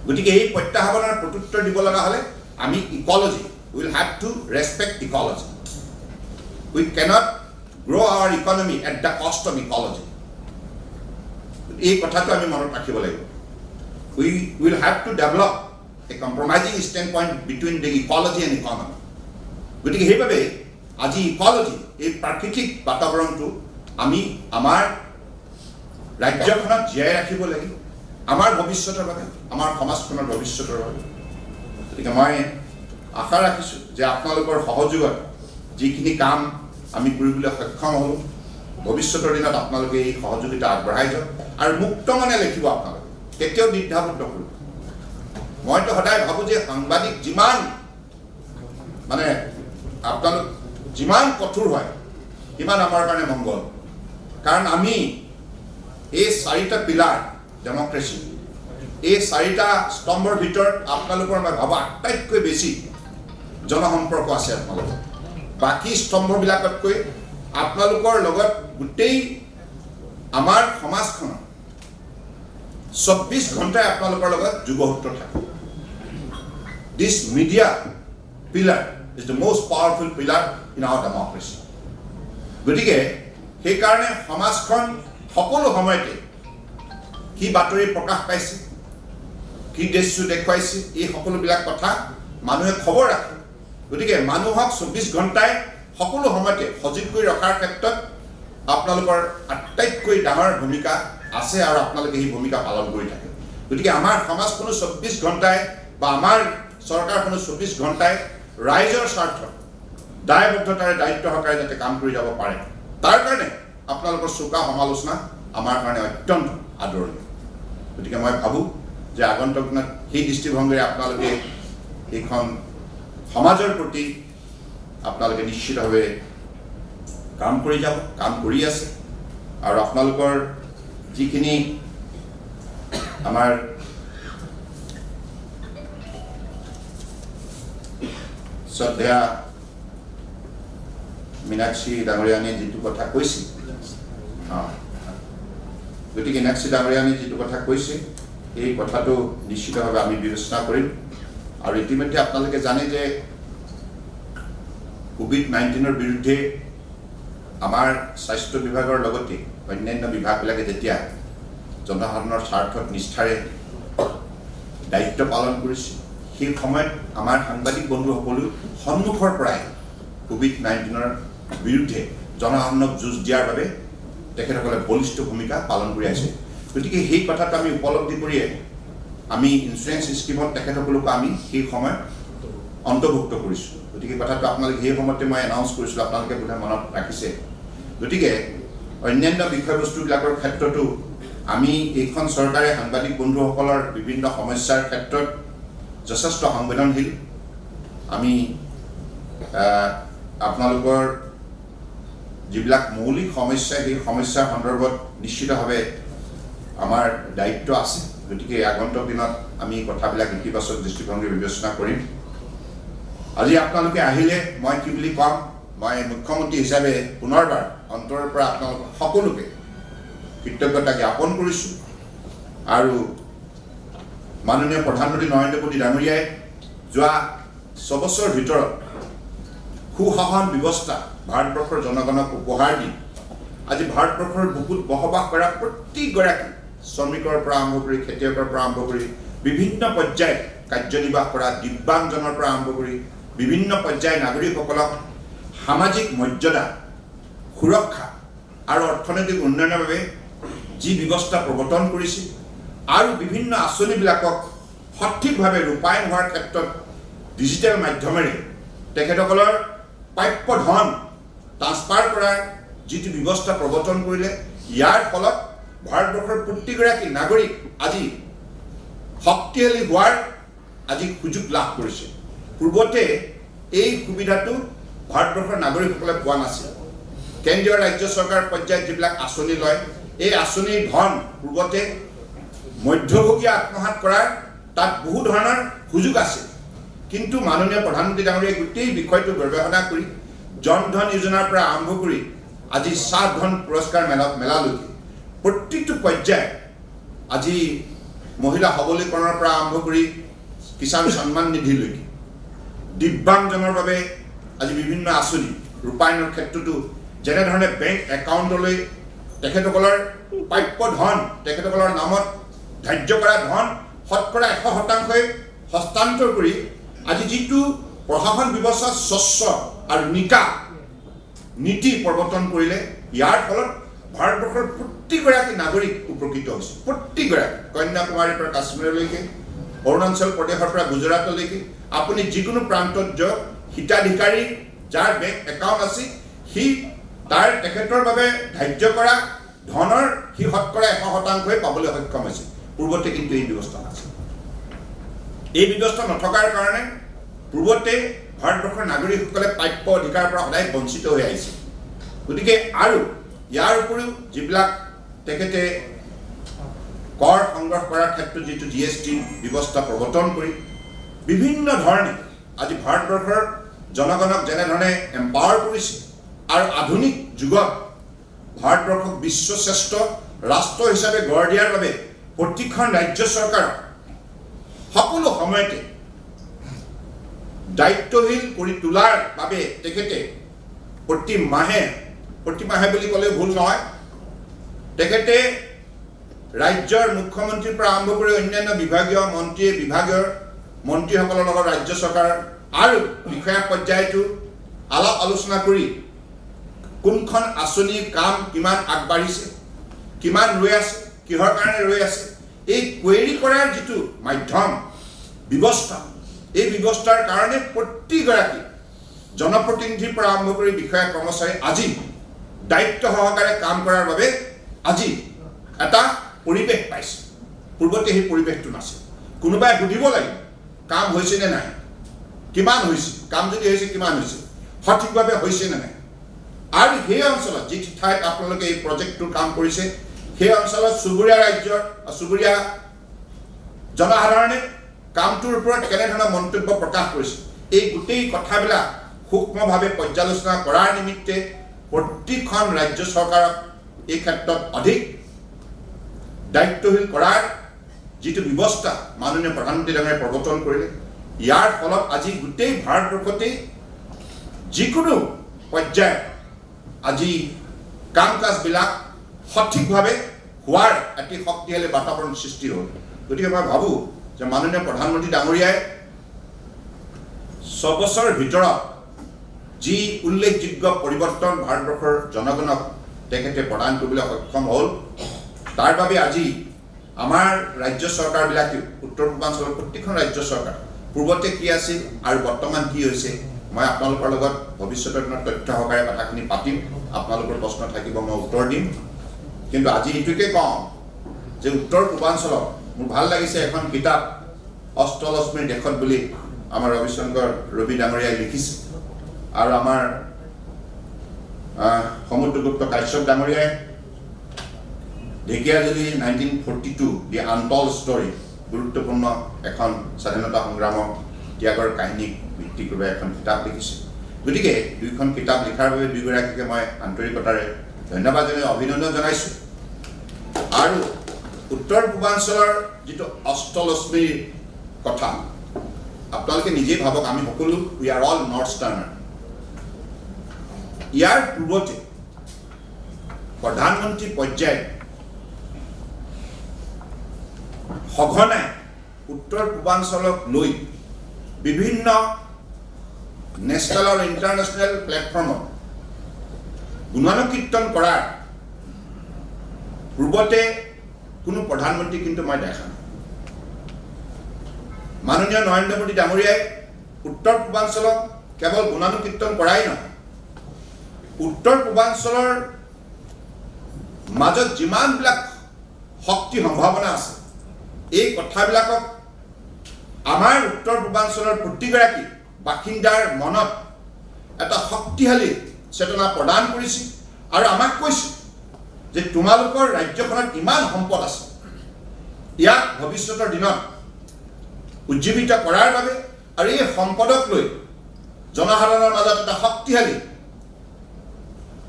গতিকে এই প্ৰত্যাহ্বানৰ প্ৰত্যুত্তৰ দিব লগা হ'লে আমি ecology will have to respect ecology we cannot grow' our economy at the cost of ecology এই কথাটো আমি মনত ৰাখিব লাগিব we will have to develop a compromising standpoint between the ecology and economy গতিকে সেইভাবে আজি ইক'লজি এই প্ৰাকৃতিক বাতাবৰণটো আমি আমাৰ ৰাজ্যখনত জীয়াই ৰাখিব লাগিব আমাৰ ভৱিষ্যতৰ বাবে আমাৰ সমাজখনৰ ভৱিষ্যতৰ বাবে গতিকে মই আশা ৰাখিছোঁ যে আপোনালোকৰ সহযোগত যিখিনি কাম আমি কৰিবলৈ সক্ষম হ'লোঁ ভৱিষ্যতৰ দিনত আপোনালোকে এই সহযোগিতা আগবঢ়াই যাওক আৰু মুক্ত মনে লিখিব আপোনালোকে কেতিয়াও দ্বিধাবদ্ধ কৰিব মইতো সদায় ভাবোঁ যে সাংবাদিক যিমান মানে আপোনালোক যিমান কঠোৰ হয় সিমান আমাৰ কাৰণে মংগল কাৰণ আমি এই 4টা পিলাৰ ডেমক্ৰেচি এই 4টা স্তম্ভৰ ভিতৰত আপোনালোকৰ মই ভাবোঁ আটাইতকৈ বেছি জনসম্পৰ্ক আছে আপোনালোকৰ বাকী স্তম্ভবিলাকতকৈ আপোনালোকৰ লগত গোটেই আমাৰ সমাজখনৰ 24 ঘণ্টাই আপোনালোকৰ লগত যোগসূত্ৰ থাকে This media pillar is the most powerful pillar in our democracy. গতিকে সেই কাৰণে সমাজখন সকলো সময়তে কি বাতৰি প্ৰকাশ পাইছে কি দৃশ্য দেখুৱাইছে এই সকলোবিলাক কথা মানুহে খবৰ ৰাখে গতিকে মানুহক 24 ঘণ্টাই সকলো সময়তে সজীৱ কৰি ৰখাৰ ক্ষেত্ৰত আপোনালোকৰ আটাইতকৈ ডাঙৰ ভূমিকা আছে আৰু আপোনালোকে এই ভূমিকা পালন কৰি থাকে গতিকে আমাৰ সমাজখনো 24 ঘণ্টাই বা আমাৰ চৰকাৰখনো 24 ঘণ্টাই ৰাইজৰ স্বাৰ্থত দায়বদ্ধতাৰে দায়িত্ব সহকাৰে যাতে কাম কৰি যাব পাৰে তাৰ কাৰণে আপোনালোকৰ চোকা সমালোচনা আমাৰ কাৰণে অত্যন্ত আদৰণীয় গতিকে মই ভাবোঁ যে আগন্তুক দিনত সেই দৃষ্টিভংগীৰে আপোনালোকে এইখন সমাজৰ প্ৰতি আপোনালোকে নিশ্চিতভাৱে কাম কৰি যাব কাম কৰি আছে আৰু আপোনালোকৰ যিখিনি আমাৰ শ্ৰদ্ধা মীনাক্ষী ডাঙৰীয়ানী যিটো কথা কৈছে গতিকে মীনাক্ষী ডাঙৰীয়ানী যিটো কথা কৈছে এই কথাটো নিশ্চিতভাৱে আমি বিবেচনা কৰিম আৰু ইতিমধ্যে আপোনালোকে জানে যে কোভিড-19 বিৰুদ্ধে আমাৰ স্বাস্থ্য বিভাগৰ লগতে অন্যান্য বিভাগবিলাকে যেতিয়া জনসাধাৰণৰ স্বাৰ্থত নিষ্ঠাৰে দায়িত্ব পালন কৰিছে সেই সময়ত আমাৰ সাংবাদিক বন্ধুসকলো সন্মুখৰ পৰাই কোভিড-19 বিৰুদ্ধে জনসাধাৰণক যুঁজ দিয়াৰ বাবে তেখেতসকলে বলিষ্ঠ ভূমিকা পালন কৰি আছে গতিকে সেই কথাটো আমি উপলব্ধি কৰিয়ে আমি ইনস্যুৰেঞ্চ স্কিমত তেখেতসকলক আমি সেই সময়ত অন্তৰ্ভুক্ত কৰিছোঁ গতিকে কথাটো আপোনালোকে সেই সময়তে মই এনাউন্স কৰিছিলোঁ আপোনালোকে বোধহয় মনত ৰাখিছে গতিকে অন্যান্য বিষয়বস্তুবিলাকৰ ক্ষেত্ৰতো আমি এইখন চৰকাৰে সাংবাদিক বন্ধুসকলৰ বিভিন্ন সমস্যাৰ ক্ষেত্ৰত যথেষ্ট সংবেদনশীল আমি আপোনালোকৰ যিবিলাক মৌলিক সমস্যা সেই সমস্যাৰ সন্দৰ্ভত নিশ্চিতভাৱে আমাৰ দায়িত্ব আছে গতিকে আগন্তুক দিনত আমি কথাবিলাক ইতিবাচক দৃষ্টিভংগী বিবেচনা কৰিম আজি আপোনালোকে আহিলে মই কি বুলি কম মই মুখ্যমন্ত্ৰী হিচাপে পুনৰবাৰ অন্তৰৰ পৰা আপোনালোক সকলোকে কৃতজ্ঞতা জ্ঞাপন কৰিছোঁ আৰু মাননীয় প্ৰধানমন্ত্ৰী নৰেন্দ্ৰ মোদী ডাঙৰীয়াই যোৱা 6 বছৰৰ ভিতৰত সুশাসন ব্যৱস্থা ভাৰতবৰ্ষৰ জনগণক উপহাৰ দি আজি ভাৰতবৰ্ষৰ বুকুত বসবাস কৰা প্ৰতিগৰাকী শ্ৰমিকৰ পৰা আৰম্ভ কৰি খেতিয়কৰ পৰা আৰম্ভ কৰি বিভিন্ন পৰ্যায়ত কাৰ্যনিৰ্বাহ কৰা দিব্যাংগজনৰ পৰা আৰম্ভ কৰি বিভিন্ন পৰ্যায়ৰ নাগৰিকসকলক সামাজিক মৰ্যাদা সুৰক্ষা আৰু অৰ্থনৈতিক উন্নয়নৰ বাবে যি ব্যৱস্থা প্ৰৱৰ্তন কৰিছে আৰু বিভিন্ন আঁচনিবিলাকক সঠিকভাৱে ৰূপায়ণ হোৱাৰ ক্ষেত্ৰত ডিজিটেল মাধ্যমেৰে তেখেতসকলৰ প্ৰাপ্য ধন ট্ৰান্সফাৰ কৰাৰ যিটো ব্যৱস্থা প্ৰৱৰ্তন কৰিলে ইয়াৰ ফলত ভাৰতবৰ্ষৰ প্ৰতিগৰাকী নাগৰিক আজি শক্তিশালী হোৱাৰ আজি সুযোগ লাভ কৰিছে পূৰ্বতে এই সুবিধাটো ভাৰতবৰ্ষৰ নাগৰিকসকলে পোৱা নাছিল কেন্দ্ৰীয় ৰাজ্য চৰকাৰ পৰ্যায়ত যিবিলাক আঁচনি লয় এই আঁচনিৰ ধন পূৰ্বতে মধ্যভোগী আত্মসাৎ কৰাৰ তাত বহু ধৰণৰ সুযোগ আছে কিন্তু মাননীয় প্ৰধানমন্ত্ৰী ডাঙৰীয়াই গোটেই বিষয়টো গৱেষণা কৰি জন ধন যোজনাৰ পৰা আৰম্ভ কৰি আজি 7 ধন পুৰস্কাৰ মেলালৈকে প্ৰতিটো পৰ্যায়ত আজি মহিলা সবলীকৰণৰ পৰা আৰম্ভ কৰি কিষাণ সন্মান নিধিলৈকে দিব্যাংগজনৰ বাবে আজি বিভিন্ন আঁচনি ৰূপায়ণৰ ক্ষেত্ৰতো যেনেধৰণে বেংক একাউণ্টলৈ তেখেতসকলৰ প্ৰাপ্য ধন তেখেতসকলৰ নামত ধাৰ্য কৰা ধন শতকৰা 100% হস্তান্তৰ কৰি আজি যিটো প্ৰশাসন ব্যৱস্থা স্বচ্ছ আৰু নিকা নীতি প্ৰৱৰ্তন কৰিলে ইয়াৰ ফলত ভাৰতবৰ্ষৰ প্ৰতিগৰাকী নাগৰিক উপকৃত হৈছে প্ৰতিগৰাকী কন্যাকুমাৰীৰ পৰা কাশ্মীৰলৈকে অৰুণাচল প্ৰদেশৰ পৰা গুজৰাটলৈকে আপুনি যিকোনো প্ৰান্তত যাওক হিতাধিকাৰী যাৰ বেংক একাউণ্ট আছে সি তাৰ তেখেতৰ বাবে ধাৰ্য কৰা ধনৰ সি শতকৰা 100% পাবলৈ সক্ষম হৈছে পূৰ্বতে কিন্তু এই ব্যৱস্থা নাছিল এই ব্যৱস্থা নথকাৰ কাৰণে পূৰ্বতে ভাৰতবৰ্ষৰ নাগৰিকসকলে প্ৰাপ্য অধিকাৰৰ পৰা সদায় বঞ্চিত হৈ আহিছে গতিকে আৰু ইয়াৰ উপৰিও যিবিলাক তেখেতে কৰ সংগ্ৰহ কৰাৰ ক্ষেত্ৰত যিটো জিএছটি ব্যৱস্থা প্ৰৱৰ্তন কৰি বিভিন্ন ধৰণে আজি ভাৰতবৰ্ষৰ জনগণক যেনেধৰণে এম্পাৱাৰ কৰিছে আৰু আধুনিক যুগত ভাৰতবৰ্ষক বিশ্বশ্ৰেষ্ঠ ৰাষ্ট্ৰ হিচাপে গঢ় দিয়াৰ বাবে প্ৰতিখন ৰাজ্য চৰকাৰক সকলো সময়তে দায়িত্বশীল কৰি তোলাৰ বাবে তেখেতে প্ৰতি মাহে বুলি ক'লে ভুল নহয় তেখেতে ৰাজ্যৰ মুখ্যমন্ত্ৰীৰ পৰা আৰম্ভ কৰি অন্যান্য বিভাগীয় মন্ত্ৰীসকলৰ লগত ৰাজ্য চৰকাৰ আৰু বিষয়া পৰ্যায়তো আলাপ আলোচনা কৰি কোনখন আঁচনিৰ কাম কিমান আগবাঢ়িছে কিমান ৰৈ আছে কিহৰ কাৰণে ৰৈ আছে এই কুৱেৰি কৰাৰ যিটো মাধ্যম ব্যৱস্থা এই ব্যৱস্থাৰ কাৰণে প্ৰতিগৰাকী জনপ্ৰতিনিধিৰ পৰা আৰম্ভ কৰি বিষয়া কৰ্মচাৰী আজি দায়িত্ব সহকাৰে কাম কৰাৰ বাবে আজি এটা পৰিৱেশ পাইছে পূৰ্বতে সেই পৰিৱেশটো নাছিল কোনোবাই সুধিব লাগিব কাম হৈছে নে নাই কিমান হৈছে কাম যদি হৈছে কিমান হৈছে সঠিকভাৱে হৈছে নে নাই আৰু সেই অঞ্চলত যি ঠাইত আপোনালোকে এই প্ৰজেক্টটোৰ কাম কৰিছে সেই অঞ্চলত চুবুৰীয়া ৰাজ্যৰ চুবুৰীয়া জনসাধাৰণে কামটোৰ ওপৰত কেনেধৰণৰ মন্তব্য প্ৰকাশ কৰিছে এই গোটেই কথাবিলাক সূক্ষ্মভাৱে পৰ্যালোচনা কৰাৰ নিমিত্তে প্ৰতিখন ৰাজ্য চৰকাৰক এই ক্ষেত্ৰত অধিক দায়িত্বশীল কৰাৰ যিটো ব্যৱস্থা মাননীয় প্ৰধানমন্ত্ৰী ডাঙৰীয়াই প্ৰৱৰ্তন কৰিলে ইয়াৰ ফলত আজি গোটেই ভাৰতবৰ্ষতে যিকোনো পৰ্যায়ত আজি কাম কাজবিলাক সঠিকভাৱে হোৱাৰ এটি শক্তিশালী বাতাবৰণ সৃষ্টি হ'ল। গতিকে মই ভাবোঁ যে মাননীয় প্ৰধানমন্ত্ৰী ডাঙৰীয়াই 6 বছৰৰ ভিতৰত যি উল্লেখযোগ্য পৰিৱৰ্তন ভাৰতবৰ্ষৰ জনগণক তেখেতে প্ৰদান কৰিবলৈ সক্ষম হ'ল, তাৰ বাবে আজি আমাৰ ৰাজ্য চৰকাৰবিলাকে উত্তৰ পূৰ্বাঞ্চলৰ প্ৰতিখন ৰাজ্য চৰকাৰ পূৰ্বতে কি আছিল আৰু বৰ্তমান কি হৈছে, মই আপোনালোকৰ লগত ভৱিষ্যতৰ দিনত তথ্য সহকাৰে কথাখিনি পাতিম। আপোনালোকৰ প্ৰশ্ন থাকিব, মই উত্তৰ দিম। কিন্তু আজি এইটোকে কওঁ যে উত্তৰ পূৰ্বাঞ্চলত মোৰ ভাল লাগিছে এখন কিতাপ অষ্টলক্ষ্মীৰ দেশত বুলি আমাৰ ৰবিশংকৰ ৰবি ডাঙৰীয়াই লিখিছে, আৰু আমাৰ সমুদ্ৰগুপ্ত কাশ্যপ ডাঙৰীয়াই ঢেকীয়াজুলি 1942 দি আনটল্ড ষ্টৰী, গুৰুত্বপূৰ্ণ এখন স্বাধীনতা সংগ্ৰামৰ ত্যাগৰ কাহিনীক ভিত্তি কৰি এখন কিতাপ লিখিছে। গতিকে দুইখন কিতাপ লিখাৰ বাবে দুয়োগৰাকীকে মই আন্তৰিকতাৰে ধন্যবাদ জনাই অভিনন্দন জনাইছোঁ। আৰু উত্তৰ পূৰ্বাঞ্চলৰ যিটো অষ্টলক্ষ্মীৰ কথা আপোনালোকে নিজেই ভাবক, আমি সকলো উই আৰ অল নৰ্থ ইষ্টাৰ্ণাৰ। ইয়াৰ পূৰ্বতে প্ৰধানমন্ত্ৰী পৰ্যায়ত সঘনাই উত্তৰ পূৰ্বাঞ্চলক লৈ বিভিন্ন নেশ্যনেল আৰু ইণ্টাৰনেশ্যনেল প্লেটফৰ্মত গুণানুকীৰ্তন কৰাৰ পূৰ্বতে কোনো প্ৰধানমন্ত্ৰী কিন্তু মই দেখা নাই। মাননীয় নৰেন্দ্ৰ মোদী ডাঙৰীয়াই উত্তৰ পূৰ্বাঞ্চলক কেৱল গুণানুকীৰ্তন কৰাই নহয়, উত্তৰ পূৰ্বাঞ্চলৰ মাজত যিমানবিলাক শক্তি সম্ভাৱনা আছে এই কথাবিলাকক আমাৰ উত্তৰ পূৰ্বাঞ্চলৰ প্ৰতিগৰাকী বাসিন্দাৰ মনত এটা শক্তিশালী চেতনা প্ৰদান কৰিছে আৰু আমাক কৈছে যে তোমালোকৰ ৰাজ্যখনত ইমান সম্পদ আছে, ইয়াক ভৱিষ্যতৰ দিনত উজ্জীৱিত কৰাৰ বাবে আৰু এই সম্পদক লৈ জনসাধাৰণৰ মাজত এটা শক্তিশালী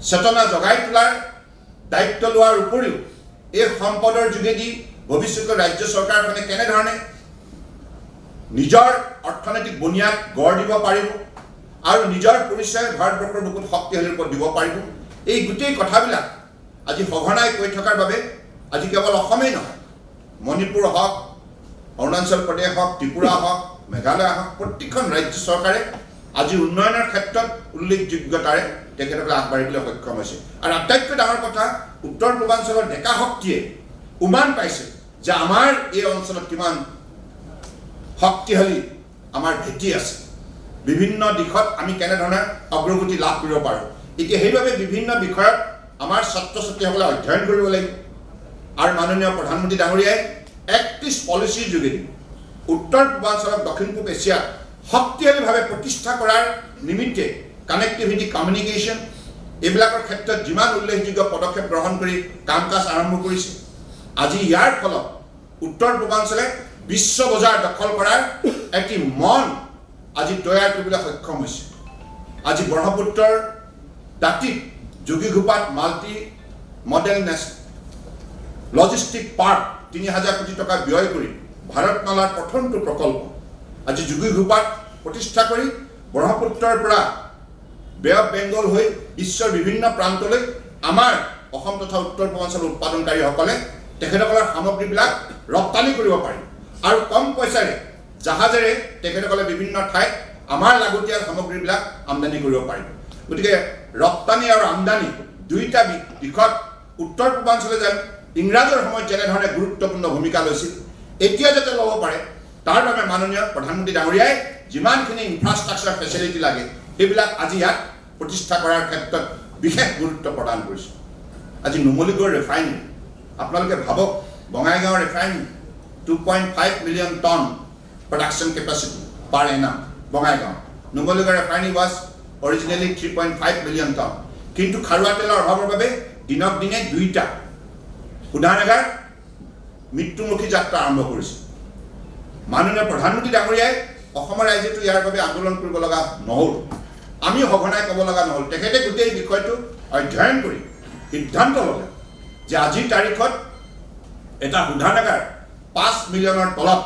চেতনা জগাই তোলাৰ দায়িত্ব লোৱাৰ উপৰিও এই সম্পদৰ যোগেদি ভৱিষ্যতৰ ৰাজ্য চৰকাৰখনে কেনেধৰণে নিজৰ অৰ্থনৈতিক বুনিয়াদ গঢ় দিব পাৰিব আৰু নিজৰ পৰিচয় ভাৰতবৰ্ষৰ বুকুত শক্তিশালী ৰূপত দিব পাৰিব, এই গোটেই কথাবিলাক আজি সঘনাই কৈ থকাৰ বাবে আজি কেৱল অসমেই নহয়, মণিপুৰ হওক, অৰুণাচল প্ৰদেশ হওক, ত্ৰিপুৰা হওক, মেঘালয় হওক, প্ৰতিখন ৰাজ্য চৰকাৰে আজি উন্নয়নৰ ক্ষেত্ৰত উল্লেখযোগ্যতাৰে তেখেতসকলে আগবাঢ়িবলৈ সক্ষম হৈছে। আৰু আটাইতকৈ ডাঙৰ কথা, উত্তৰ পূৰ্বাঞ্চলৰ ডেকা শক্তিয়ে উমান পাইছে যে আমাৰ এই অঞ্চলত কিমান শক্তিশালী আমাৰ ভেটি আছে, বিভিন্ন দিশত আমি কেনেধৰণে অগ্ৰগতি লাভ কৰিব পাৰোঁ। এতিয়া সেইবাবে বিভিন্ন বিষয়ত আমাৰ ছাত্ৰ ছাত্ৰীসকলে অধ্যয়ন কৰিব লাগিব। আৰু মাননীয় প্ৰধানমন্ত্ৰী ডাঙৰীয়াই 31 পলিচিৰ যোগেদি উত্তৰ পূৰ্বাঞ্চলক দক্ষিণ পূব এছিয়াত শক্তিশালীভাৱে প্ৰতিষ্ঠা কৰাৰ নিমিত্তে কানেক্টিভিটি, কমিউনিকেশ্যন এইবিলাকৰ ক্ষেত্ৰত যিমান উল্লেখযোগ্য পদক্ষেপ গ্ৰহণ কৰি কাম কাজ আৰম্ভ কৰিছে, আজি ইয়াৰ ফলত উত্তৰ পূৰ্বাঞ্চলে বিশ্ব বজাৰ দখল কৰাৰ এটি মন আজি তৈয়াৰ কৰিবলৈ সক্ষম হৈছে। আজি ব্ৰহ্মপুত্ৰৰ দাঁতিত যোগীঘোপাত মাল্টি মডেল লজিষ্টিক পাৰ্ক 3000 কোটি টকা ব্যয় কৰি ভাৰতমালাৰ প্ৰথমটো প্ৰকল্প আজি যোগীঘোপাত প্ৰতিষ্ঠা কৰি ব্ৰহ্মপুত্ৰৰ পৰা বে অফ বেংগল হৈ বিশ্বৰ বিভিন্ন প্ৰান্তলৈ আমাৰ অসম তথা উত্তৰ পূৰ্বাঞ্চলৰ উৎপাদনকাৰীসকলে তেখেতসকলৰ সামগ্ৰীবিলাক ৰপ্তানি কৰিব পাৰিব আৰু কম পইচাৰে জাহাজেৰে তেখেতসকলে বিভিন্ন ঠাইত আমাৰ লাগতিয়াল সামগ্ৰীবিলাক আমদানি কৰিব পাৰিব। গতিকে ৰপ্তানি আৰু আমদানি দুইটা দিশত উত্তৰ পূৰ্বাঞ্চলে যেন ইংৰাজৰ সময়ত যেনেধৰণে গুৰুত্বপূৰ্ণ ভূমিকা লৈছিল, এতিয়া যাতে ল'ব পাৰে তাৰ বাবে মাননীয় প্ৰধানমন্ত্ৰী ডাঙৰীয়াই যিমানখিনি ইনফ্ৰাষ্ট্ৰাকচাৰ ফেচিলিটি লাগে সেইবিলাক আজি ইয়াত প্ৰতিষ্ঠা কৰাৰ ক্ষেত্ৰত বিশেষ গুৰুত্ব প্ৰদান কৰিছে। আজি নুমলীগড় ৰিফাইনেৰী আপোনালোকে ভাবক, Bongaigaon refinery 2.5 million ton production capacity per annum Bongaigaon. Numaligarh refinery was originally 3.5 million ton, কিন্তু খাৰুৱা তেলৰ অভাৱৰ বাবে দিনক দিনে দুইটা শোধনাগাৰ মৃত্যুমুখী যাত্ৰা আৰম্ভ কৰিছে। মাননীয় প্ৰধানমন্ত্ৰী ডাঙৰীয়াই অসমৰ ৰাইজেতো ইয়াৰ বাবে আন্দোলন কৰিব লগা নহ'ল, আমি সঘনাই ক'ব লগা নহ'ল। তেখেতে গোটেই বিষয়টো অধ্যয়ন কৰি সিদ্ধান্ত ল'লে যে আজিৰ তাৰিখত এটা শোধনাগাৰ 5 মিলিয়নৰ তলত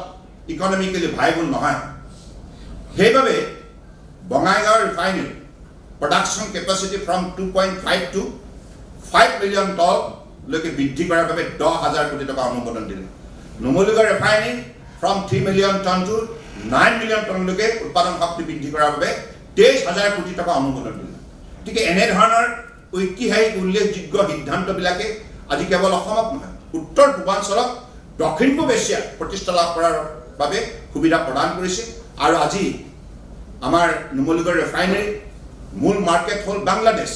ইকনমিকেলি ভাইবল নহয়। সেইবাবে Bongaigaon refinery production capacity from 2.5 to 5 million টনলৈকে বৃদ্ধি কৰাৰ বাবে 10,000 কোটি টকা অনুমোদন দিলে। Numaligarh refinery from 3 million ton to 9 million টনলৈকে উৎপাদন শক্তি বৃদ্ধি কৰাৰ বাবে 23,000 কোটি টকা অনুমোদন দিলে। গতিকে এনেধৰণৰ ঐতিহাসিক উল্লেখযোগ্য সিদ্ধান্তবিলাকে আজি কেৱল অসমত নহয়, উত্তৰ পূৰ্বাঞ্চলত দক্ষিণ পূব এছিয়াত প্ৰতিষ্ঠা লাভ কৰাৰ বাবে সুবিধা প্ৰদান কৰিছে। আৰু আজি আমাৰ নুমলীগড় ৰিফাইনেৰী মূল মাৰ্কেট হ'ল বাংলাদেশ।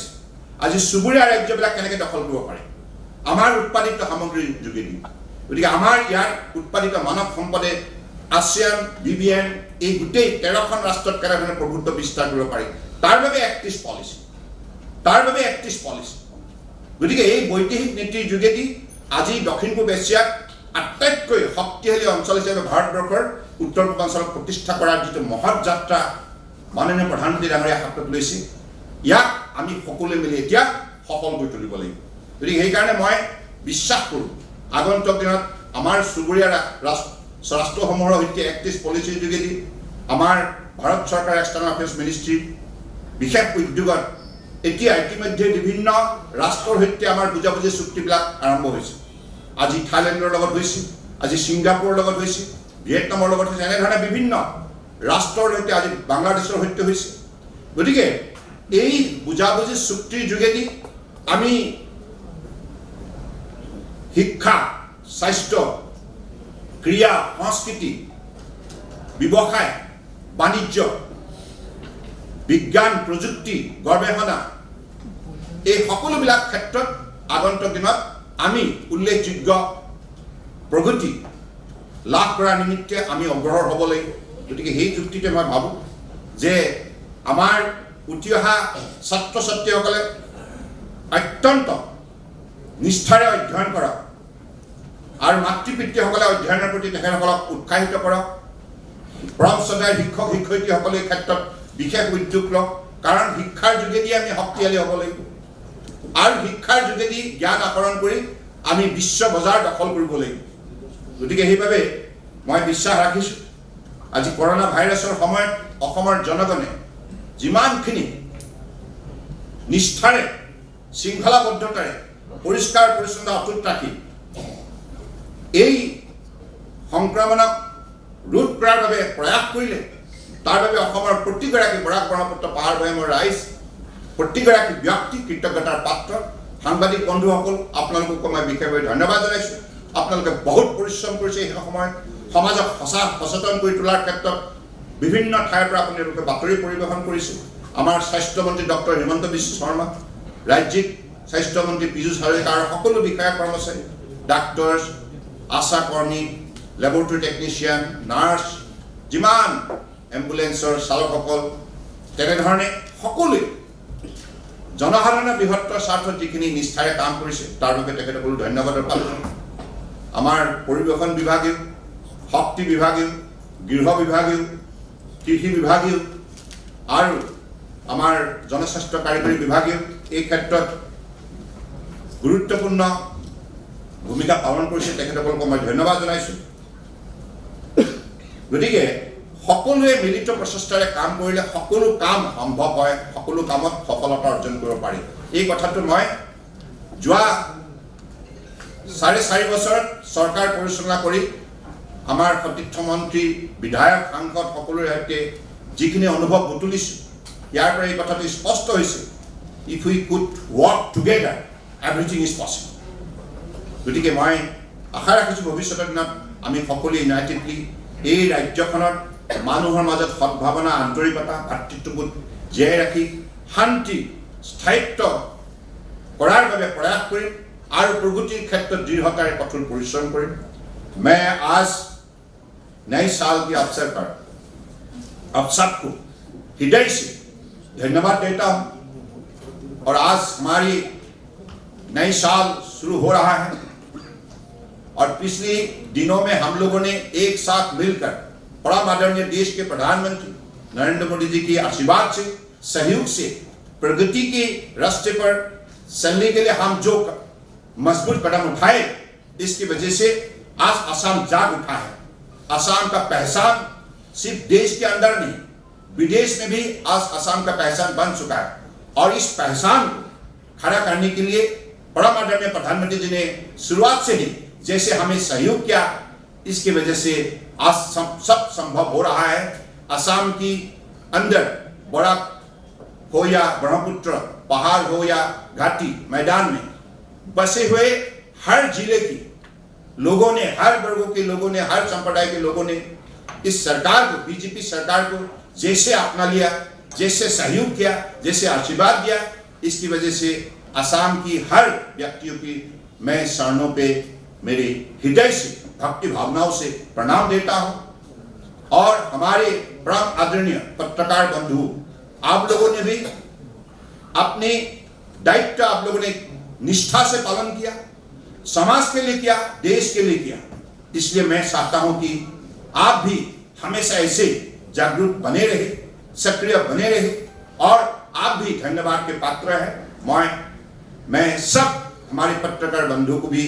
আজি চুবুৰীয়া ৰাজ্যবিলাক কেনেকৈ দখল কৰিব পাৰে আমাৰ উৎপাদিত সামগ্ৰীৰ যোগেদি। গতিকে আমাৰ ইয়াৰ উৎপাদিত মানৱ সম্পদে ASEAN, BBN এই গোটেই 13খন ৰাষ্ট্ৰত কেনেধৰণে প্ৰভুত্ব বিস্তাৰ কৰিব পাৰি তাৰ বাবে একত্ৰিশ পলিচি। গতিকে এই বৈদেশিক নীতিৰ যোগেদি আজি দক্ষিণ পূব এছিয়াত আটাইতকৈ শক্তিশালী অঞ্চল হিচাপে ভাৰতবৰ্ষৰ উত্তৰ পূৰ্বাঞ্চলক প্ৰতিষ্ঠা কৰাৰ যিটো মহৎ যাত্ৰা মাননীয় প্ৰধানমন্ত্ৰী ডাঙৰীয়া হাতত লৈছে, ইয়াক আমি সকলোৱে মিলি এতিয়া সফল কৰি তুলিব লাগিব। গতিকে সেইকাৰণে মই বিশ্বাস কৰোঁ আগন্তুক দিনত আমাৰ চুবুৰীয়া ৰাষ্ট্ৰসমূহৰ সৈতে 31 পলিচিৰ যোগেদি আমাৰ ভাৰত চৰকাৰ এক্সটাৰ্নেল এফেয়াৰ্ছ মিনিষ্ট্ৰীৰ বিশেষ উদ্যোগত এতিয়া ইতিমধ্যে বিভিন্ন ৰাষ্ট্ৰৰ সৈতে আমাৰ বুজাবুজি চুক্তিবিলাক আৰম্ভ হৈছে। আজি থাইলেণ্ডৰ লগত হৈছে, আজি ছিংগাপুৰৰ লগত হৈছে, ভিয়েটনামৰ লগত হৈছে, এনেধৰণে বিভিন্ন ৰাষ্ট্ৰৰ সৈতে আজি বাংলাদেশৰ সৈতে হৈছে। গতিকে এই বুজাবুজি চুক্তিৰ যোগেদি আমি শিক্ষা, স্বাস্থ্য, ক্ৰীড়া, সংস্কৃতি, ব্যৱসায়, বাণিজ্য, বিজ্ঞান, প্ৰযুক্তি, গৱেষণা এই সকলোবিলাক ক্ষেত্ৰত আগন্তুক দিনত আমি উল্লেখযোগ্য প্ৰগতি লাভ কৰাৰ নিমিত্তে আমি অগ্ৰসৰ হ'ব লাগিব। গতিকে সেই যুক্তিতে মই ভাবোঁ যে আমাৰ উঠি অহা ছাত্ৰ ছাত্ৰীসকলে অত্যন্ত নিষ্ঠাৰে অধ্যয়ন কৰক আৰু মাতৃ পিতৃসকলে অধ্যয়নৰ প্ৰতি তেখেতসকলক উৎসাহিত কৰক। পৰম শ্ৰদ্ধাৰ শিক্ষক শিক্ষয়িত্ৰীসকলে এই ক্ষেত্ৰত বিশেষ উদ্যোগ লওক, কাৰণ শিক্ষাৰ যোগেদি আমি শক্তিশালী হ'ব লাগিব আৰু শিক্ষাৰ যোগেদি জ্ঞান আহৰণ কৰি আমি বিশ্ব বজাৰ দখল কৰিব লাগিব। গতিকে সেইবাবে মই বিশ্বাস ৰাখিছোঁ আজি কৰোনা ভাইৰাছৰ সময়ত অসমৰ জনগণে যিমানখিনি নিষ্ঠাৰে শৃংখলাবদ্ধতাৰে পৰিষ্কাৰ পৰিচ্ছন্নতা অটুট ৰাখি এই সংক্ৰমণক ৰোধ কৰাৰ বাবে প্ৰয়াস কৰিলে, তাৰ বাবে অসমৰ প্ৰতিগৰাকী বৰাক ব্ৰহ্মপুত্ৰ পাহাৰ ভৈয়ামৰ ৰাইজ, প্ৰতিগৰাকী ব্যক্তি কৃতজ্ঞতাৰ পাত্ৰ। সাংবাদিক বন্ধুসকল, আপোনালোককো মই বিশেষভাৱে ধন্যবাদ জনাইছোঁ। আপোনালোকে বহুত পৰিশ্ৰম কৰিছে এই সময়ত সমাজক সচেতন কৰি তোলাৰ ক্ষেত্ৰত বিভিন্ন ঠাইৰ পৰা আপোনালোকে বাতৰি পৰিৱেশন কৰিছে। আমাৰ স্বাস্থ্যমন্ত্ৰী ডক্টৰ হিমন্ত বিশ্ব শৰ্মা, ৰাজ্যিক স্বাস্থ্যমন্ত্ৰী পীযুষ হাজৰিকা আৰু সকলো বিষয়া কৰ্মচাৰী, ডাক্তৰ, আশা কৰ্মী, লেবৰেটৰী টেকনিচিয়ান, নাৰ্ছ, যিমান এম্বুলেন্সৰ চালকসকল, তেনেধৰণে সকলোৱে জনসাধাৰণৰ বৃহত্তৰ স্বাৰ্থত যিখিনি নিষ্ঠাৰে কাম কৰিছে তাৰ বাবে তেখেতসকলো ধন্যবাদৰ পাত্ৰ। আমাৰ পৰিৱেশন বিভাগেও, শক্তি বিভাগেও, গৃহ বিভাগেও, কৃষি বিভাগেও আৰু আমাৰ জনস্বাস্থ্য কাৰিকৰী বিভাগেও এই ক্ষেত্ৰত গুৰুত্বপূৰ্ণ ভূমিকা পালন কৰিছে। তেখেতসকলক মই ধন্যবাদ জনাইছোঁ। গতিকে সকলোৱে মিলিত প্ৰচেষ্টাৰে কাম কৰিলে সকলো কাম সম্ভৱ হয়, সকলো কামত সফলতা অৰ্জন কৰিব পাৰি। এই কথাটো মই যোৱা 4.5 বছৰত চৰকাৰ পৰিচালনা কৰি আমাৰ সতীৰ্থ মন্ত্ৰী, বিধায়ক, সাংসদ সকলোৰে সৈতে যিখিনি অনুভৱ বুটলিছোঁ, ইয়াৰ পৰা এই কথাটো স্পষ্ট হৈছে, if we could work together everything is possible. গতিকে মই আশা ৰাখিছোঁ ভৱিষ্যতৰ দিনত আমি সকলোৱে ইউনাইটেডলি এই ৰাজ্যখনত মানুহৰ মাজত সদ্ভাৱনা, আন্তৰিকতা, ভাতৃত্ববোধ জীয়াই ৰাখি শান্তি স্থায়িত্ব কৰাৰ বাবে প্ৰয়াস কৰিম আৰু প্ৰগতিৰ ক্ষেত্ৰত দৃঢ়তাৰে কঠোৰ পৰিশ্ৰম কৰিম। मैं आज नए साल के अवसर पर आप सबको हृदय से धन्यवाद देता हूं और आज हमारी नई साल शुरू हो रहा है और पिछले दिनों में हम लोगों ने एक साथ मिलकर परम आदरणीय देश के प्रधानमंत्री नरेंद्र मोदी जी के आशीर्वाद से, सहयोग से प्रगति के रास्ते पर चलने के लिए हम जो मजबूत कदम उठाए, इसकी वजह से आज असम जाग उठा है। असम का पहचान सिर्फ देश के अंदर नहीं, विदेश में भी आज असम का पहचान बन चुका है। और इस पहचान को खड़ा करने के लिए परम आदरणीय प्रधानमंत्री जी ने शुरुआत से ही जैसे हमें सहयोग किया, इसकी वजह से आज सब संभव हो रहा है। असम की अंदर बराक हो या ब्रह्मपुत्र पहाड़ हो या घाटी मैदान में बसे हुए हर जिले की लोगों ने, हर वर्गों के लोगों ने, हर संप्रदाय के लोगों ने इस सरकार को, बीजेपी सरकार को जैसे अपना लिया, जैसे सहयोग किया, जैसे आशीर्वाद दिया, इसकी वजह से असम की हर व्यक्तियों की मैं शरणों पे मेरे हृदय से, भक्ति भावनाओं से प्रणाम देता हूं। और हमारे परम आदरणीय पत्रकार बंधु, आप लोगों ने भी अपने दायित्व आप लोगों ने निष्ठा से पालन किया, समाज के लिए किया, देश के लिए किया। इसलिए मैं चाहता हूं कि आप भी हमेशा ऐसे जागरूक बने रहे, सक्रिय बने रहे, और आप भी धन्यवाद के पात्र हैं। मैं सब हमारे पत्रकार बंधु को भी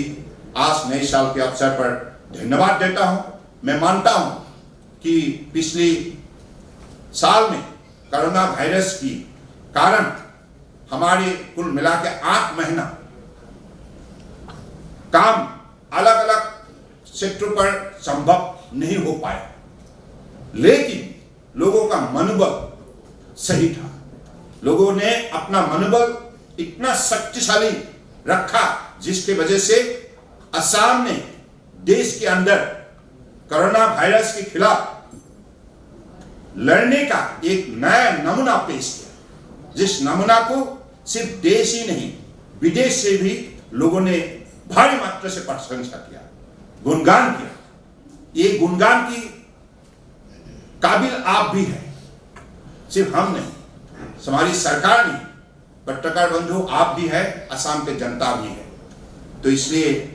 आज नए साल के अवसर पर धन्यवाद देता हूं। मैं मानता हूं कि पिछले साल में कोरोना वायरस की कारण हमारे कुल मिला के 8 महीना काम अलग अलग क्षेत्रों पर संभव नहीं हो पाया, लेकिन लोगों का मनोबल सही था। लोगों ने अपना मनोबल इतना शक्तिशाली रखा, जिसके वजह से असम ने देश के अंदर कोरोना वायरस के खिलाफ लड़ने का एक नया नमूना पेश किया, जिस नमूना को सिर्फ देश ही नहीं विदेश से भी लोगों ने भारी मात्रा से प्रशंसा किया, गुणगान किया। ये गुणगान की काबिल आप भी हैं, सिर्फ हम नहीं, हमारी सरकार नहीं, पत्रकार बंधु आप भी है, असम के जनता भी है। तो इसलिए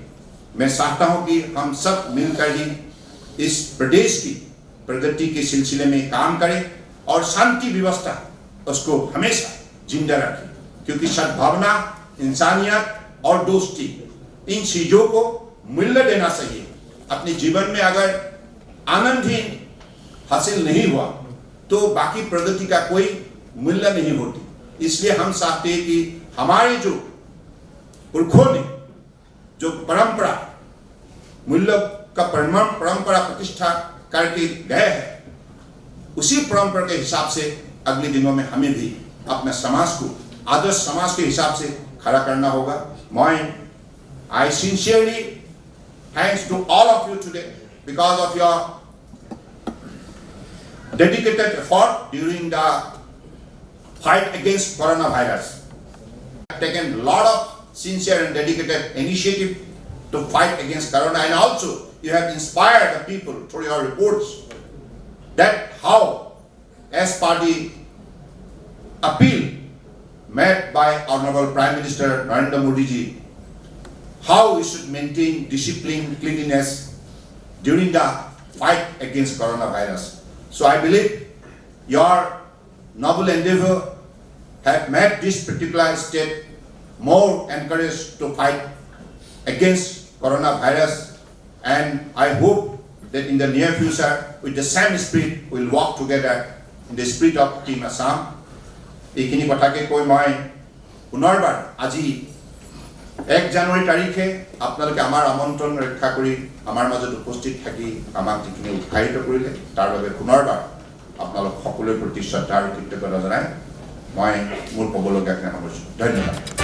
मैं चाहता हूं कि हम सब मिलकर ही इस प्रदेश की प्रगति के सिलसिले में काम करें और शांति व्यवस्था उसको हमेशा जिंदा रखें, क्योंकि सद्भावना, इंसानियत और दोस्ती, इन चीजों को मूल्य देना चाहिए। अपने जीवन में अगर आनंद ही हासिल नहीं हुआ तो बाकी प्रगति का कोई मूल्य नहीं होती। इसलिए हम चाहते हैं कि हमारे जो पुरखों ने जो परंपरा मूल्य का परंपरा प्रतिष्ठा करके गए हैं, उसी परंपरा के हिसाब से अगले दिनों में हमें भी अपने समाज को आदर्श समाज के हिसाब से खड़ा करना होगा। I sincerely thanks to all of you today because of your dedicated effort during the fight against coronavirus. You have taken a lot of sincere and dedicated initiative to fight against corona, and also you have inspired the people through your reports that how, as per the appeal made by Honorable Prime Minister Narendra Modi ji, how we should maintain discipline, cleanliness during the fight against coronavirus. So I believe your noble endeavor have made this particular state more encouraged to fight against coronavirus, and I hope that in the near future, with the same spirit, we will work together in the spirit of Team Assam. এইখিনি কথাকে কৈ মই পুনৰবাৰ আজি 1 জানুৱাৰী তাৰিখে আপোনালোকে আমাৰ আমন্ত্ৰণ ৰক্ষা কৰি আমাৰ মাজত উপস্থিত থাকি আমাক যিখিনি উৎসাহিত কৰিলে তাৰ বাবে পুনৰবাৰ আপোনালোক সকলোৰে প্ৰতি শ্ৰদ্ধা আৰু কৃতজ্ঞতা জনাই মই মোৰ ক'বলগীয়াখিনি সামৰিছোঁ। ধন্যবাদ।